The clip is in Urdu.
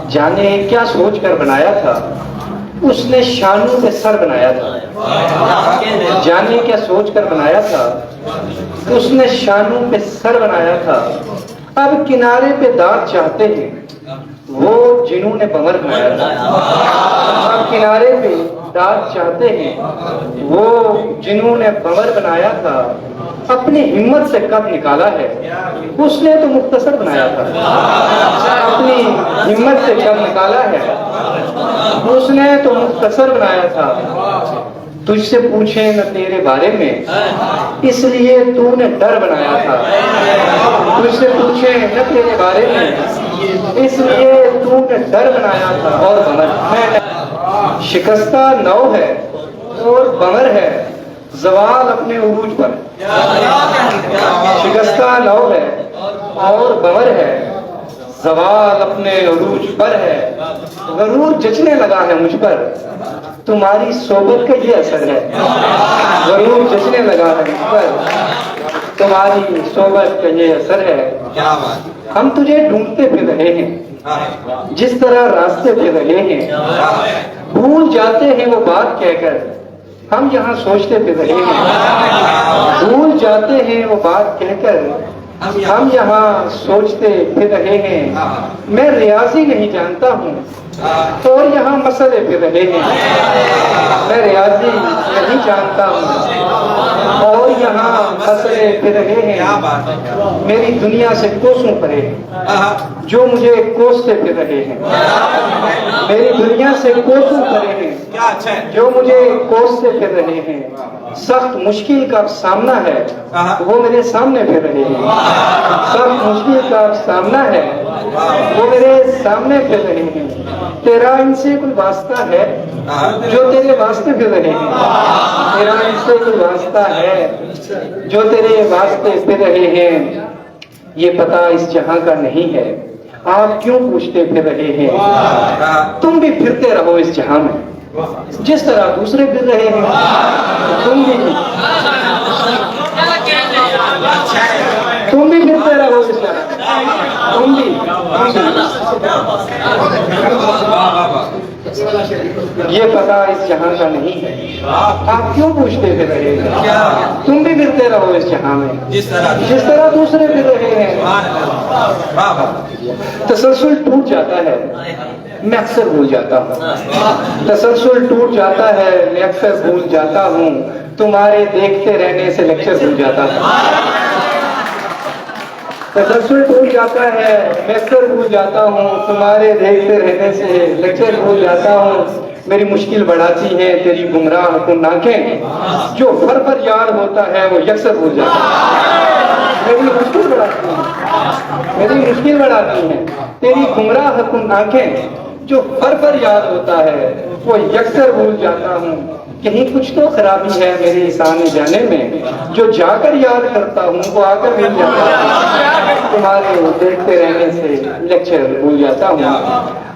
جانے کیا سوچ کر بنایا تھا، اس نے شانوں پہ سر بنایا تھا۔ جانے کیا سوچ کر بنایا تھا، اس نے شانوں پہ سر بنایا تھا۔ اب کنارے پہ داغ چاہتے ہیں وہ جنہوں نے بمر بنایا تھا۔ اب کنارے پہ داغ چاہتے ہیں وہ جنہوں نے بمر بنایا تھا۔ اپنی ہمت سے کب نکالا ہے، اس نے تو مختصر بنایا تھا۔ اپنی ہمت سے کب نکالا ہے، اس نے تو مختصر بنایا تھا۔ تجھ سے پوچھیں نہ تیرے بارے میں، اس لیے تو نے ڈر بنایا تھا۔ تجھ سے پوچھیں نہ تیرے بارے میں، اس لیے تو نے ڈر بنایا تھا۔ اور بمر شکستہ نو ہے اور بمر ہے زوال اپنے عروج پر۔ شکستہ نو ہے اور بمر ہے زوال اپنے عروج پر ہے۔ غرور جچنے لگا ہے مجھ پر، تمہاری صحبت کا یہ اثر ہے۔ غرور جچنے لگا ہے مجھ پر، تمہاری صحبت کا یہ اثر ہے۔ ہم تجھے ڈھونڈتے پھر رہے ہیں جس طرح راستے پھر رہے ہیں۔ بھول جاتے ہیں وہ بات کہہ کر، ہم یہاں سوچتے پھر رہے ہیں۔ بھول جاتے ہیں وہ بات کہہ کر، ہم یہاں سوچتے پھر رہے ہیں۔ میں ریاضی نہیں جانتا ہوں اور یہاں مسئلے پھر رہے ہیں۔ میں ریاضی نہیں جانتا ہوں اور یہاں مسئلے پھر رہے ہیں۔ میری دنیا سے کوسوں پرے جو مجھے کوستے پھر رہے ہیں۔ میری دنیا سے کوسوں پرے ہیں جو مجھے کوستے پھر رہے ہیں۔ سخت مشکل کا سامنا ہے وہ میرے سامنے پھر رہے ہیں۔ سخت مشکل کا سامنا ہے وہ میرے سامنے پھر رہے ہیں۔ تیرا ان سے کوئی واسطہ ہے جو تیرے واسطے پھر رہے ہیں۔ تیرا ان سے کوئی واسطہ ہے جو تیرے واسطے پھر رہے ہیں۔ یہ پتہ اس جہاں کا نہیں ہے، آپ کیوں پوچھتے پھر رہے ہیں۔ تم بھی پھرتے رہو اس جہاں میں جس طرح دوسرے پھر رہے ہیں۔ تم بھی پھرتے رہو اس جہاں، تم بھی یہ پتہ اس جہاں کا نہیں ہے، آپ کیوں پوچھتے پھر رہے ہیں۔ تم بھی پھرتے رہو اس جہاں میں جس طرح دوسرے پھر رہے ہیں۔ تسلسل ٹوٹ جاتا ہے میں اکثر بھول جاتا ہوں۔ تسلسل ٹوٹ جاتا ہے میں اکثر بھول جاتا ہوں، تمہارے دیکھتے رہنے سے لیکچر بھول جاتا ہوں۔ تسلسل ٹوٹ جاتا ہے میں اکثر بھول جاتا ہوں، تمہارے دیکھتے رہنے سے لیکچر بھول جاتا ہوں۔ میری مشکل بڑھاتی ہیں تیری گمراہ کن آنکھیں، جو فر یار ہوتا ہے وہ یکسر بھول جاتا ہے۔ میری مشکل بڑھاتی ہیں تیری گمراہ کن آنکھیں، جو فر یاد ہوتا ہے وہ یکسر بھول جاتا ہوں۔ کہیں کچھ تو خرابی ہے میرے اس آنے جانے میں، جو جا کر یاد کرتا ہوں وہ آ کر مل جاتا ہے۔ تمہارے دیکھتے رہنے سے لیکچر بھول جاتا ہوں۔